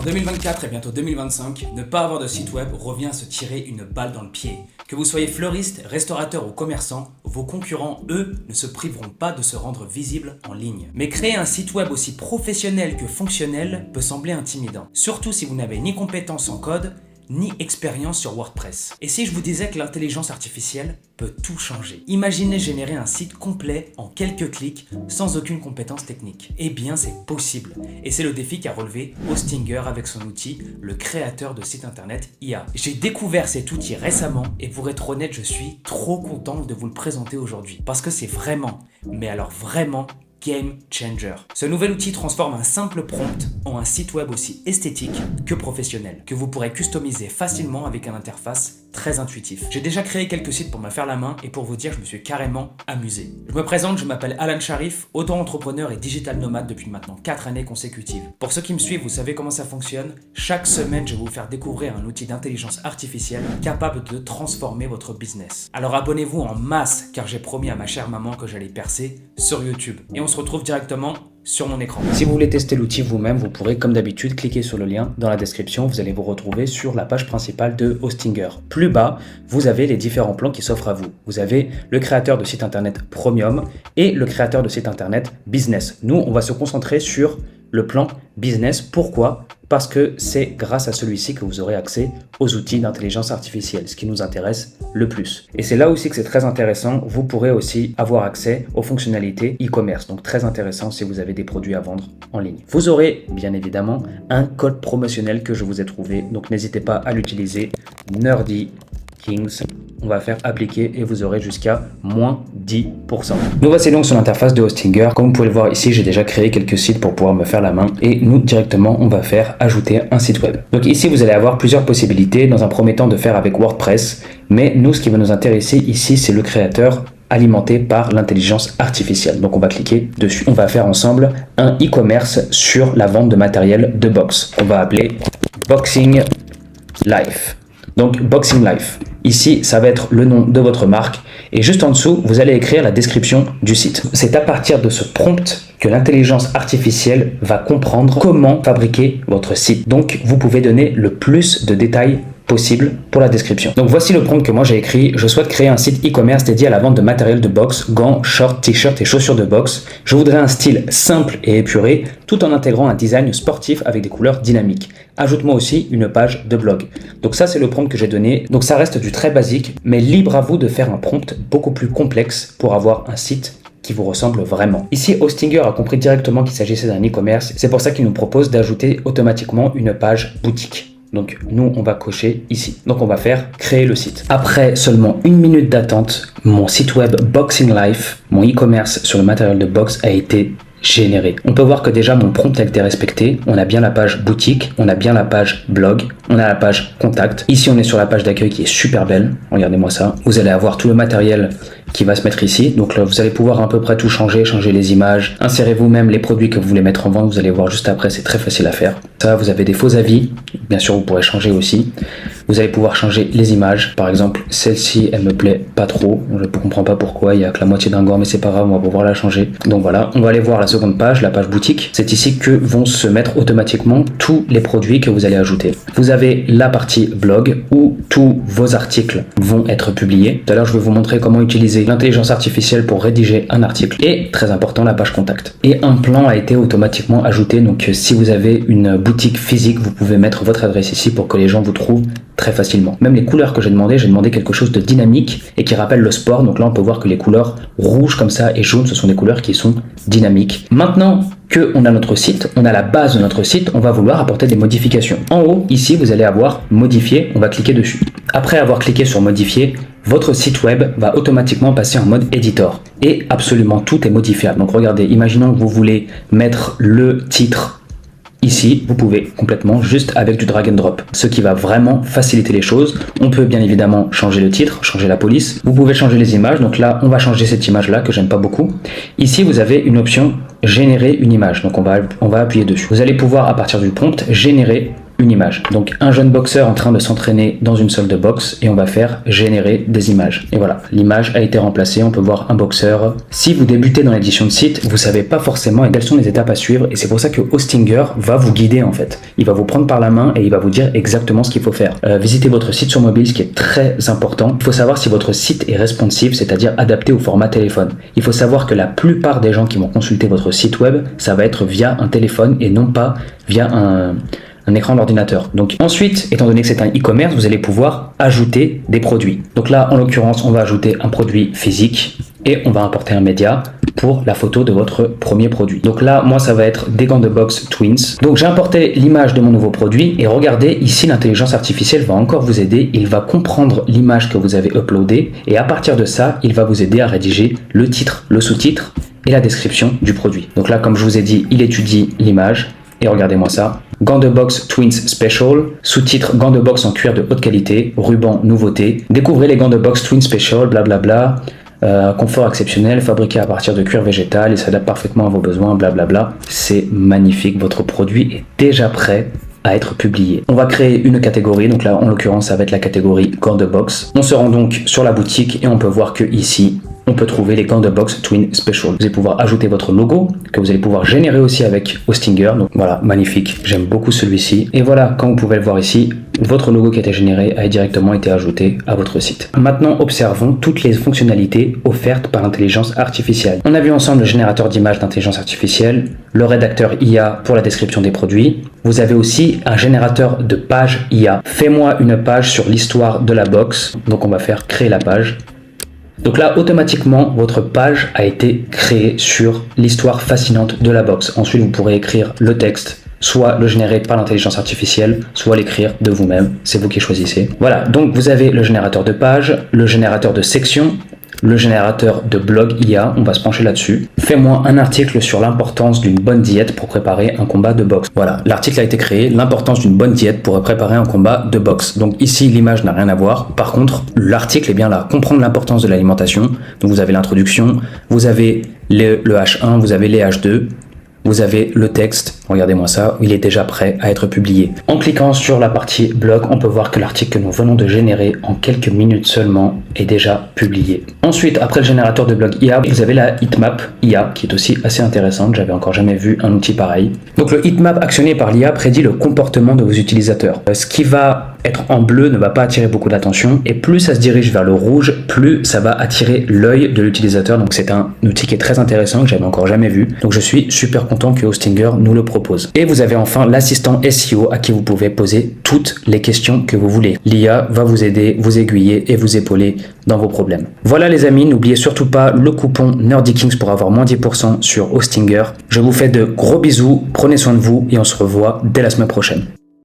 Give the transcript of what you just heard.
2024 et bientôt 2025, ne pas avoir de site web revient à se tirer une balle dans le pied. Que vous soyez fleuriste, restaurateur ou commerçant, vos concurrents, eux, ne se priveront pas de se rendre visibles en ligne. Mais créer un site web aussi professionnel que fonctionnel peut sembler intimidant, surtout si vous n'avez ni compétences en code, ni expérience sur WordPress. Et si je vous disais que l'intelligence artificielle peut tout changer? Imaginez générer un site complet en quelques clics sans aucune compétence technique. Eh bien c'est possible. Et c'est le défi qu'a relevé Hostinger avec son outil, le créateur de site internet IA. J'ai découvert cet outil récemment et pour être honnête, je suis trop content de vous le présenter aujourd'hui. Parce que c'est vraiment, mais alors vraiment, game changer. Ce nouvel outil transforme un simple prompt en un site web aussi esthétique que professionnel, que vous pourrez customiser facilement avec une interface très intuitif. J'ai déjà créé quelques sites pour me faire la main et pour vous dire, je me suis carrément amusé. Je me présente, je m'appelle Alan Sharif, auto-entrepreneur et digital nomade depuis maintenant 4 années consécutives. Pour ceux qui me suivent, vous savez comment ça fonctionne. Chaque semaine, je vais vous faire découvrir un outil d'intelligence artificielle capable de transformer votre business. Alors abonnez-vous en masse car j'ai promis à ma chère maman que j'allais percer sur YouTube. Et on se retrouve directement sur mon écran. Si vous voulez tester l'outil vous-même, vous pourrez comme d'habitude cliquer sur le lien dans la description. Vous allez vous retrouver sur la page principale de Hostinger. Plus bas, vous avez les différents plans qui s'offrent à vous. Vous avez le créateur de site internet Premium et le créateur de site internet Business. Nous, on va se concentrer sur le plan Business. Pourquoi ? Parce que c'est grâce à celui-ci que vous aurez accès aux outils d'intelligence artificielle, ce qui nous intéresse le plus. Et c'est là aussi que c'est très intéressant, vous pourrez aussi avoir accès aux fonctionnalités e-commerce, donc très intéressant si vous avez des produits à vendre en ligne. Vous aurez bien évidemment un code promotionnel que je vous ai trouvé, donc n'hésitez pas à l'utiliser, Nerdy Kings. On va faire appliquer et vous aurez jusqu'à moins 10%. Nous voici donc sur l'interface de Hostinger. Comme vous pouvez le voir ici, j'ai déjà créé quelques sites pour pouvoir me faire la main et nous directement on va faire ajouter un site web. Donc ici vous allez avoir plusieurs possibilités. Dans un premier temps de faire avec WordPress, mais nous ce qui va nous intéresser ici c'est le créateur alimenté par l'intelligence artificielle. Donc on va cliquer dessus. On va faire ensemble un e-commerce sur la vente de matériel de boxe. On va appeler Boxing Life. Donc Boxing Life. Ici, ça va être le nom de votre marque et juste en dessous, vous allez écrire la description du site. C'est à partir de ce prompt que l'intelligence artificielle va comprendre comment fabriquer votre site. Donc, vous pouvez donner le plus de détails possible pour la description. Donc voici le prompt que moi j'ai écrit. Je souhaite créer un site e-commerce dédié à la vente de matériel de boxe, gants, shorts, t-shirts et chaussures de boxe. Je voudrais un style simple et épuré tout en intégrant un design sportif avec des couleurs dynamiques. Ajoute-moi aussi une page de blog. Donc ça c'est le prompt que j'ai donné. Donc ça reste du très basique, mais libre à vous de faire un prompt beaucoup plus complexe pour avoir un site qui vous ressemble vraiment. Ici, Hostinger a compris directement qu'il s'agissait d'un e-commerce. C'est pour ça qu'il nous propose d'ajouter automatiquement une page boutique. Donc nous on va cocher ici. Donc on va faire créer le site. Après seulement 1 minute d'attente, mon site web Boxing Life, mon e-commerce sur le matériel de boxe a été généré. On peut voir que déjà mon prompt a été respecté. On a bien la page boutique, on a bien la page blog, on a la page contact. Ici on est sur la page d'accueil qui est super belle. Regardez-moi ça. Vous allez avoir tout le matériel qui va se mettre ici. Donc là, vous allez pouvoir à peu près tout changer les images, insérer vous-même les produits que vous voulez mettre en vente. Vous allez voir juste après, c'est très facile à faire. Ça, vous avez des faux avis. Bien sûr, vous pourrez changer aussi. Vous allez pouvoir changer les images. Par exemple, celle-ci, elle me plaît pas trop. Je ne comprends pas pourquoi. Il y a que la moitié d'un gant, mais c'est pas grave, on va pouvoir la changer. Donc voilà, on va aller voir la seconde page, la page boutique. C'est ici que vont se mettre automatiquement tous les produits que vous allez ajouter. Vous avez la partie blog où tous vos articles vont être publiés. Tout à l'heure, je vais vous montrer comment utiliser l'intelligence artificielle pour rédiger un article. Et très important, la page contact. Et un plan a été automatiquement ajouté. Donc si vous avez une boutique physique, vous pouvez mettre votre adresse ici pour que les gens vous trouvent très facilement. Même les couleurs que j'ai demandé quelque chose de dynamique et qui rappelle le sport. Donc là, on peut voir que les couleurs rouges comme ça et jaunes, ce sont des couleurs qui sont dynamiques. Maintenant qu'on a notre site, on a la base de notre site, on va vouloir apporter des modifications. En haut, ici, vous allez avoir modifier, on va cliquer dessus. Après avoir cliqué sur modifier, votre site web va automatiquement passer en mode éditeur. Et absolument tout est modifiable. Donc regardez, imaginons que vous voulez mettre le titre ici, vous pouvez complètement juste avec du drag and drop, ce qui va vraiment faciliter les choses. On peut bien évidemment changer le titre, changer la police. Vous pouvez changer les images. Donc là, on va changer cette image-là que j'aime pas beaucoup. Ici, vous avez une option générer une image. Donc on va appuyer dessus. Vous allez pouvoir à partir du prompt générer une image. Donc un jeune boxeur en train de s'entraîner dans une salle de boxe et on va faire générer des images. Et voilà, l'image a été remplacée, on peut voir un boxeur. Si vous débutez dans l'édition de site, vous savez pas forcément quelles sont les étapes à suivre et c'est pour ça que Hostinger va vous guider en fait. Il va vous prendre par la main et il va vous dire exactement ce qu'il faut faire. Visitez votre site sur mobile, ce qui est très important. Il faut savoir si votre site est responsive, c'est-à-dire adapté au format téléphone. Il faut savoir que la plupart des gens qui vont consulter votre site web, ça va être via un téléphone et non pas via un écran d'ordinateur. Donc ensuite, étant donné que c'est un e-commerce, vous allez pouvoir ajouter des produits. Donc là, en l'occurrence, on va ajouter un produit physique et on va importer un média pour la photo de votre premier produit. Donc là, moi, ça va être des gants de boxe Twins. Donc j'ai importé l'image de mon nouveau produit et regardez, ici, l'intelligence artificielle va encore vous aider. Il va comprendre l'image que vous avez uploadée et à partir de ça, il va vous aider à rédiger le titre, le sous-titre et la description du produit. Donc là, comme je vous ai dit, il étudie l'image. Et regardez-moi ça, gants de boxe Twins Special, sous-titre gants de boxe en cuir de haute qualité, ruban nouveauté, découvrez les gants de boxe Twins Special, blablabla, confort exceptionnel, fabriqué à partir de cuir végétal, il s'adapte parfaitement à vos besoins, blablabla. C'est magnifique, votre produit est déjà prêt à être publié. On va créer une catégorie, donc là en l'occurrence ça va être la catégorie gants de boxe. On se rend donc sur la boutique et on peut voir que ici, on peut trouver les gants de boxe Twin Special. Vous allez pouvoir ajouter votre logo, que vous allez pouvoir générer aussi avec Hostinger. Donc voilà, magnifique. J'aime beaucoup celui-ci. Et voilà, comme vous pouvez le voir ici, votre logo qui a été généré a directement été ajouté à votre site. Maintenant, observons toutes les fonctionnalités offertes par l'intelligence artificielle. On a vu ensemble le générateur d'images d'intelligence artificielle, le rédacteur IA pour la description des produits. Vous avez aussi un générateur de pages IA. Fais-moi une page sur l'histoire de la boxe. Donc on va faire créer la page. Donc là, automatiquement, votre page a été créée sur l'histoire fascinante de la boxe. Ensuite, vous pourrez écrire le texte, soit le générer par l'intelligence artificielle, soit l'écrire de vous-même. C'est vous qui choisissez. Voilà, donc vous avez le générateur de page, le générateur de section, le générateur de blog IA, on va se pencher là-dessus. Fais-moi un article sur l'importance d'une bonne diète pour préparer un combat de boxe. Voilà, l'article a été créé, l'importance d'une bonne diète pour préparer un combat de boxe. Donc ici, l'image n'a rien à voir. Par contre, l'article est bien là. Comprendre l'importance de l'alimentation. Donc vous avez l'introduction, vous avez le H1, vous avez les H2. Vous avez le texte, regardez-moi ça, il est déjà prêt à être publié. En cliquant sur la partie blog, on peut voir que l'article que nous venons de générer en quelques minutes seulement est déjà publié. Ensuite, après le générateur de blog IA, vous avez la heatmap IA qui est aussi assez intéressante, j'avais encore jamais vu un outil pareil. Donc le heatmap actionné par l'IA prédit le comportement de vos utilisateurs. Ce qui va être en bleu ne va pas attirer beaucoup d'attention et plus ça se dirige vers le rouge, plus ça va attirer l'œil de l'utilisateur. Donc c'est un outil qui est très intéressant que j'avais encore jamais vu. Donc je suis super content que Hostinger nous le propose. Et vous avez enfin l'assistant SEO à qui vous pouvez poser toutes les questions que vous voulez. L'IA va vous aider, vous aiguiller et vous épauler dans vos problèmes. Voilà les amis, n'oubliez surtout pas le coupon NerdyKings pour avoir moins 10% sur Hostinger. Je vous fais de gros bisous, prenez soin de vous et on se revoit dès la semaine prochaine.